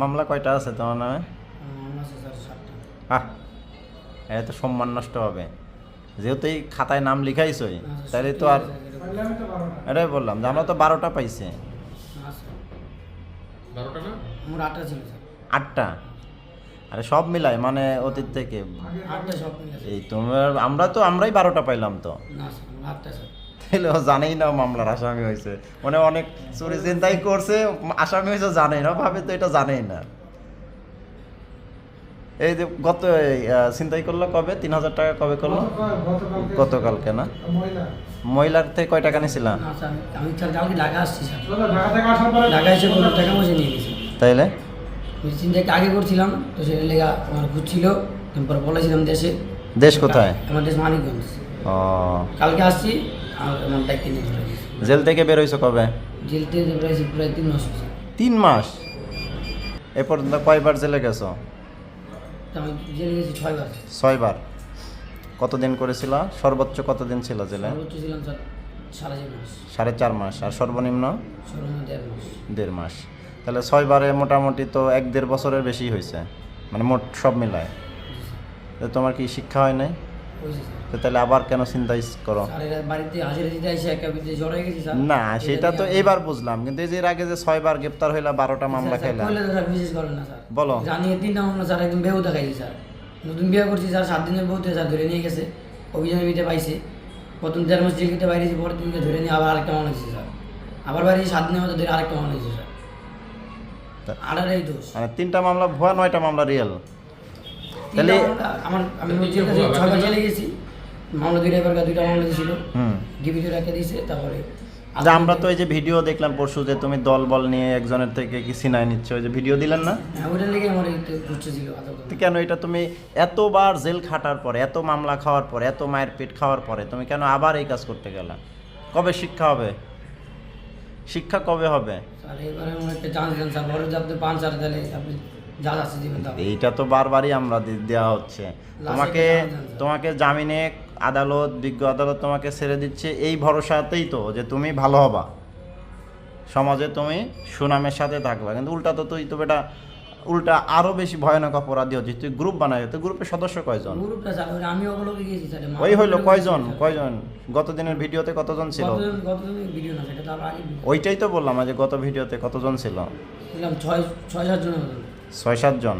মামলা কয়টা আছে তোমার নামে? আছে স্যার 7টা। হ্যাঁ, এটা তো সম্মান নষ্ট হবে, যেহেতু এই খাতায় নাম লিখাইছই, তাহলে তো আর এটাই বললাম যে আমরা তো 12টা পাইছি। না স্যার 12টা না? আমার 8টা ছিল স্যার। 8টা? আরে সব মিলাই মানে অতীত থেকে 8টা সব মিলে আছে। এই তোমার আমরাই 12টা পাইলাম তো। না স্যার আমার 8টা স্যার। তাহলে ও জানেই না মামলার আসামি হয়েছে, মানে অনেক চুরি চিন্তাই করছে, আসামি হয়েছে জানেই না, ভাবে তো এটা জানেই না। এই যে গত চিন্তাই করলো কবে 3000 টাকা কবে করলো? গতকালকে না? মহিলার থেকে কয় টাকা নিয়েছিলাম? না স্যার আমি স্যার কালকে ঢাকা আসছি স্যার। ঢাকা এসে কোনো টাকা পয়সা নিয়ে গেছি। তাইলে মেশিন থেকে আগে করছিলাম তো সেটা লেগে আমার ঘুরছিল, তারপর বলেছিলাম দেশে। দেশ কোথায়? আমার দেশ মানিকগঞ্জ। ও, কালকে আসছি আর আমার দায়িত্ব নিয়ে চলে গেছি। জেল থেকে বের হইছো কবে? জেল থেকে প্রায় 3 মাস হয়েছে। 3 মাস? এ পর্যন্ত কয়বার জেলে গেছো? তো আমি জেলে গেছি 6 বার। 6 বার। কতদিন করেছিল? সর্বোচ্চ কতদিন ছিল জেলে? সর্বোচ্চ ছিলাম স্যার 4.5 মাস। 4.5 মাস। আর সর্বনিম্ন? সর্বনিম্ন 1.5 মাস। 1.5 মাস। তাহলে 6 বারে মোটামুটি তো 1-1.5 বছরের বেশি হয়েছে, মানে মোট সব মিলায়। তো তোমার কি শিক্ষা হয় নাই? হয়েছে স্যার। তো তাহলে আবার কেন চিন্তা করো? স্যার এরা বাড়িতে হাজিরা দিতে এসে একা বিতে জ্বর হয়ে গেছি স্যার। না, সেটা তো এবার বুঝলাম, কিন্তু এই যে এর আগে যে 6 বার গ্রেপ্তার হইলা, 12টা মামলা খাইলা। বললে তো স্যার বিশেষ করেন না স্যার। বলো। জানিয়ে 3টা মামলা স্যার একদম বেহুদা খাইছি স্যার। নতুন বিয়ে করছি স্যার, 7 দিনের বউতে স্যার ধরে নিয়ে গেছে, অভিযানের বিটে পাইছে। প্রথম 1.5 মাস জেলকে বাইরেছি, পরে 3কে ধরে নিয়ে আবার আরেকটা মামলা দিয়েছি স্যার। আবার বাইরে 7 দিনের মধ্যে ধরে আরেকটা মামলা দিয়েছি স্যার। আড়াই দোষ। মানে 3টা মামলা ভুয়া, 9টা মামলা রিয়েল। তাহলে আমি জেল কাছে 6 বার জেলে গেছি। মামলা 2টা মামলা দিয়েছিল। ডিবিতে রেখে দিয়েছে। তারপরে যে আমরা তো এই যে ভিডিও দেখলাম পরশু, যে তুমি দল বল নিয়ে একজনের থেকে কি সিনাই নিচ্ছ, ওই যে ভিডিও দিলেন না? হ্যাঁ, ওইটার লেগে আমার একটু ঘুরছে ছিল আদালত। তো কেন এটা তুমি এতবার জেল খাটার পরে, এত মামলা খাওয়ার পরে, এত মায়ের পেট খাওয়ার পরে তুমি কেন আবার এই কাজ করতে গেলা? কবে শিক্ষা হবে? শিক্ষা কবে হবে? স্যার এবারে আমার একটা চান্স দেন স্যার, বড় আপনি 5 হাজার তাহলে আপনি যা আছে দিবেন তাও। এইটা তো বারবারই আমরা দেওয়া হচ্ছে তোমাকে। তোমাকে জামিনে আদালত, বিজ্ঞ আদালত তোমাকে ছেড়ে দিচ্ছে এই ভরসাতেই তো যে তুমি ভালো হবা, সমাজে তুমি সুনামের সাথে থাকবা। কিন্তু উল্টা তো তুই তো বেটা উল্টা আরো বেশি ভয়ানক অপরাধী হচ্ছে। তুই গ্রুপ বানাই, তো গ্রুপের সদস্য কয়জন? গ্রুপটা স্যার ওই আমি ওগুলোকে গিয়েছি স্যার। ওই হইলো কয়জন? গত দিনের ভিডিওতে কতজন ছিল? গতদিনের ভিডিও না, সেটা তো আরো আগে ভিডিও। ওইটাই তো বললাম যে গত ভিডিওতে কতজন ছিল? ছিলাম 6-7 জনের মতো। 6-7 জন।